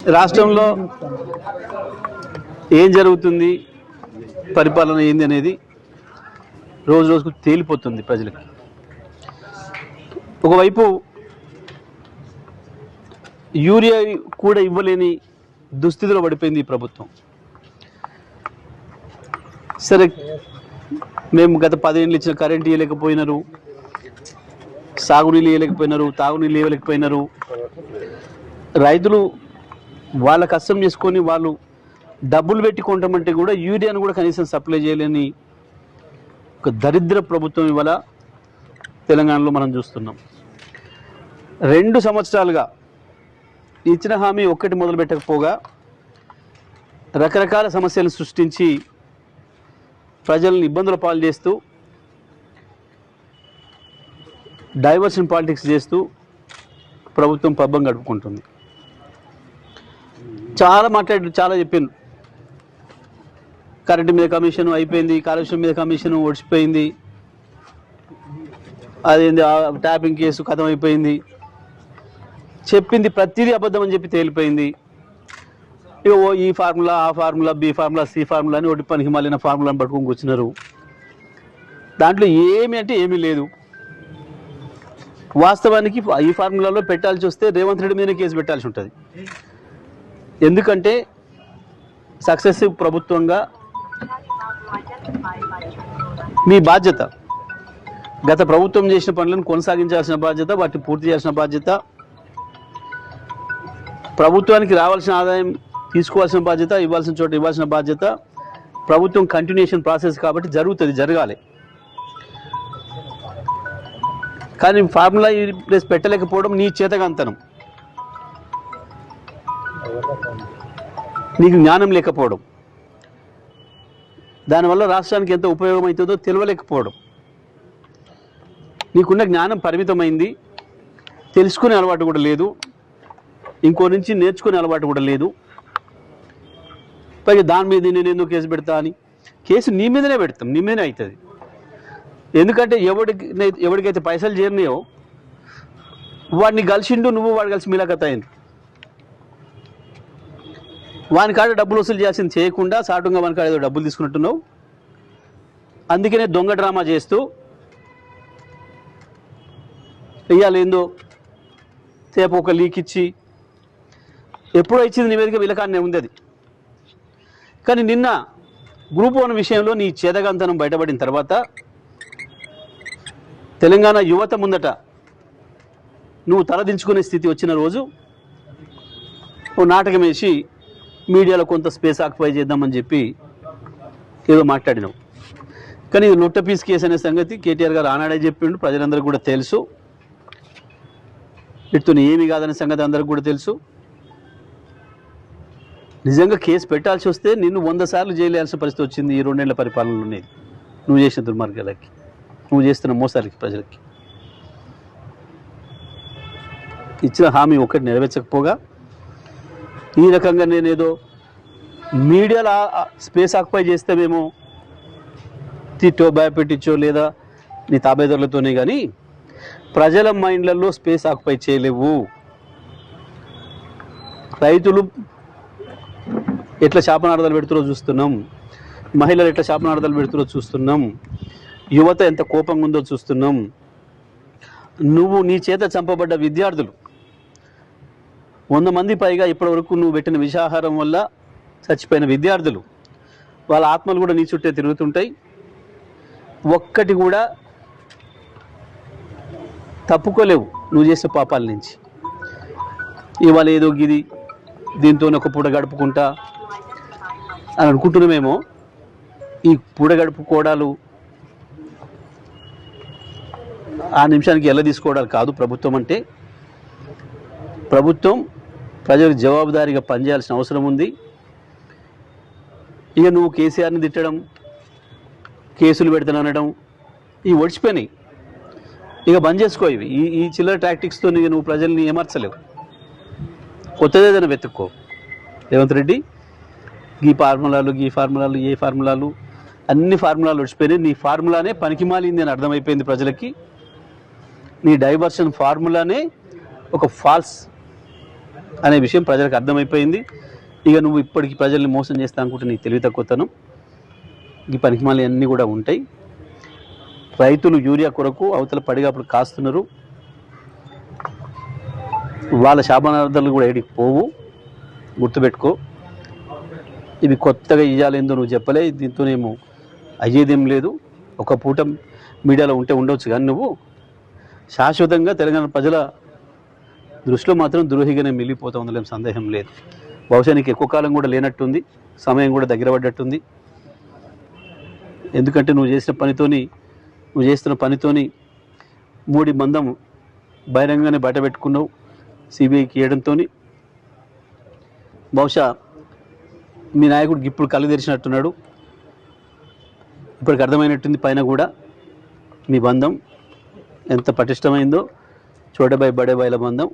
రాష్ట్రంలో ఏం జరుగుతుంది, పరిపాలన ఏంది అనేది రోజు రోజుకు తేలిపోతుంది ప్రజలకు. ఒకవైపు యూరియా కూడా ఇవ్వలేని దుస్థితిలో పడిపోయింది ఈ ప్రభుత్వం. సరే, మేము గత 10 ఏళ్ళు ఇచ్చిన కరెంట్ ఇవ్వలేకపోయినారు, సాగునీళ్ళు ఇవ్వలేకపోయినారు, తాగునీళ్ళు ఇవ్వలేకపోయినారు. రైతులు వాళ్ళ కష్టం చేసుకొని వాళ్ళు డబ్బులు పెట్టి కొంటామంటే కూడా యూరియాను కూడా కనీసం సప్లై చేయలేని ఒక దరిద్ర ప్రభుత్వం ఇవాళ తెలంగాణలో మనం చూస్తున్నాం. 2 సంవత్సరాలుగా ఇచ్చిన హామీ ఒక్కటి మొదలు పెట్టకపోగా రకరకాల సమస్యలను సృష్టించి ప్రజలను ఇబ్బందుల పాలు చేస్తూ డైవర్షన్ పాలిటిక్స్ చేస్తూ ప్రభుత్వం పబ్బం గడుపుకుంటుంది. చాలా చెప్పాను. కరెంటు మీద కమిషన్ అయిపోయింది, కాలుష్యం మీద కమిషన్ ఒడిచిపోయింది, అదేంది ట్యాపింగ్ కేసు కథం అయిపోయింది, చెప్పింది ప్రతిదీ అబద్ధం అని చెప్పి తేలిపోయింది. ఇక ఈ formula, A formula, B formula, C formula అని ఒకటి పనికి మాలిన ఫార్ములాని పట్టుకొని కూర్చున్నారు. దాంట్లో ఏమీ లేదు. వాస్తవానికి ఈ ఫార్ములాలో పెట్టాల్సి వస్తే రేవంత్ రెడ్డి మీదనే కేసు పెట్టాల్సి ఉంటుంది. ఎందుకంటే సక్సెసివ్ ప్రభుత్వంగా మీ బాధ్యత, గత ప్రభుత్వం చేసిన పనులను కొనసాగించాల్సిన బాధ్యత, వాటిని పూర్తి చేయాల్సిన బాధ్యత, ప్రభుత్వానికి రావాల్సిన ఆదాయం తీసుకోవాల్సిన బాధ్యత, ఇవ్వాల్సిన చోట ఇవ్వాల్సిన బాధ్యత. ప్రభుత్వం కంటిన్యూషన్ ప్రాసెస్ కాబట్టి జరగాలి. కానీ ఫార్ములా ప్లేస్ పెట్టలేకపోవడం నీ చేతగాంతనం, నీకు జ్ఞానం లేకపోవడం, దానివల్ల రాష్ట్రానికి ఎంత ఉపయోగం అవుతుందో తెలియలేకపోవడం. నీకున్న జ్ఞానం పరిమితమైంది, తెలుసుకునే అలవాటు కూడా లేదు, ఇంకో నుంచి నేర్చుకునే అలవాటు కూడా లేదు. పైగా దాని మీద నేను ఎందుకు కేసు పెడతా అని, కేసు నీ మీదనే పెడతాం, నీ మీదనే అవుతుంది. ఎందుకంటే ఎవరికైతే పైసలు చేరినాయో వాడిని కలిసిండు, నువ్వు వాడు కలిసి మిలాఖత్ అయింది. వాని కాడ డబ్బులు వసూలు చేయాల్సింది చేయకుండా సాటుగా వాని కాడ ఏదో డబ్బులు తీసుకున్నట్టున్నావు. అందుకనే దొంగ డ్రామా చేస్తూ ఇయ్యాలేందో సేపు ఒక లీక్ ఇచ్చి ఎప్పుడో ఇచ్చింది నివేదిక విలకాన్నే ఉంది అది. కానీ నిన్న గ్రూప్ 1 విషయంలో నీ చేదగంతనం బయటపడిన తర్వాత తెలంగాణ యువత ముందట నువ్వు తలదించుకునే స్థితి వచ్చిన రోజు ఓ నాటకం వేసి మీడియాలో కొంత స్పేస్ ఆక్యుపై చేద్దామని చెప్పి ఏదో మాట్లాడినావు. కానీ ఇది లొట్ట పీస్ కేసు అనే సంగతి కేటీఆర్ గారు ఆనాడే చెప్పిండు, ప్రజలందరికీ కూడా తెలుసు. ఇటుతో ఏమీ కాదనే సంగతి అందరికి కూడా తెలుసు. నిజంగా కేసు పెట్టాల్సి వస్తే నిన్ను 100 సార్లు జైలు వేయాల్సిన పరిస్థితి వచ్చింది ఈ 2 ఏళ్ల పరిపాలనలో ఉండేది. నువ్వు చేసిన దుర్మార్గాలకి, నువ్వు చేస్తున్న మోసాలకి, ప్రజలకి ఇచ్చిన హామీ ఒకటి నెరవేర్చకపోగా ఈ రకంగా నేనేదో మీడియాలో స్పేస్ ఆక్యుపై చేస్తేమేమో తిట్టో భయపెట్టించో లేదా నీ తాబేదారులతోనే కానీ ప్రజల మైండ్లలో స్పేస్ ఆక్యుపై చేయలేవు. రైతులు ఎట్లా శాపనార్థాలు పెడుతురో చూస్తున్నాం, మహిళలు ఎట్లా శాపనార్థాలు పెడుతురో చూస్తున్నాం, యువత ఎంత కోపంగా ఉందో చూస్తున్నాం. నువ్వు నీ చేత చంపబడ్డ విద్యార్థులు 100 మంది పైగా ఇప్పటివరకు నువ్వు పెట్టిన విషాహారం వల్ల చచ్చిపోయిన విద్యార్థులు, వాళ్ళ ఆత్మలు కూడా నీ చుట్టే తిరుగుతుంటాయి. ఒక్కటి కూడా తప్పుకోలేవు నువ్వు చేసే పాపాల నుంచి. ఇవాళ ఏదో గిది దీంతో ఒక పూట గడుపుకుంటా అని అనుకుంటున్నామేమో. ఈ పూట గడుపుకోవడాలు ఆ నిమిషానికి ఎలా తీసుకోవడాలు కాదు. ప్రభుత్వం అంటే ప్రభుత్వం ప్రజలకు జవాబుదారీగా పనిచేయాల్సిన అవసరం ఉంది. ఇక నువ్వు కేసీఆర్ని తిట్టడం, కేసులు పెడతానడం ఇవి ఒడిచిపోయినాయి. ఇక బంద్ చేసుకో. ఇవి ఈ చిల్లర టాక్టిక్స్తో నువ్వు ప్రజల్ని ఏమర్చలేవు. కొత్తది ఏదైనా వెతుక్కో. రేవంత్ రెడ్డి ఈ ఫార్ములాలు ఏ ఫార్ములాలు అన్ని ఫార్ములాలు ఒడిచిపోయినాయి. నీ ఫార్ములానే పనికిమాలింది అని అర్థమైపోయింది ప్రజలకి. నీ డైవర్షన్ ఫార్ములానే ఒక ఫాల్స్ అనే విషయం ప్రజలకు అర్థమైపోయింది. ఇక నువ్వు ఇప్పటికి ప్రజల్ని మోసం చేస్తా అనుకుంటే నీ తెలివి తక్కువతనం, ఈ పనికిమాలి అన్నీ కూడా ఉంటాయి. రైతులు యూరియా కొరకు అవతల పడిగాపులు కాస్తున్నారు. వాళ్ళ శాపనార్థాలు కూడా ఏడికి పోవు, గుర్తుపెట్టుకో. ఇవి కొత్తగా ఇయ్యాలేందో నువ్వు చెప్పలే, దీంతోనేమో అయ్యేదేం లేదు. ఒక పూట మీడియాలో ఉండొచ్చు, కానీ నువ్వు శాశ్వతంగా తెలంగాణ ప్రజల దృష్టిలో మాత్రం ద్రోహిగానే మిగిలిపోతా ఉందలేం సందేహం లేదు. బహుశా నీకు ఎక్కువ కాలం కూడా లేనట్టుంది, సమయం కూడా దగ్గర పడ్డట్టుంది. ఎందుకంటే నువ్వు చేస్తున్న పనితోని మూడి మందం బహిరంగానే బయట పెట్టుకున్నావు సిబిఐకి ఇవ్వడంతో. బహుశా మీ నాయకుడికి ఇప్పుడు కళ్ళు తెరిచినట్టున్నాడు, ఇప్పటికి అర్థమైనట్టుంది పైన కూడా మీ బంధం ఎంత పటిష్టమైందో. చోటబాయ్ బడేబాయిల బంధం.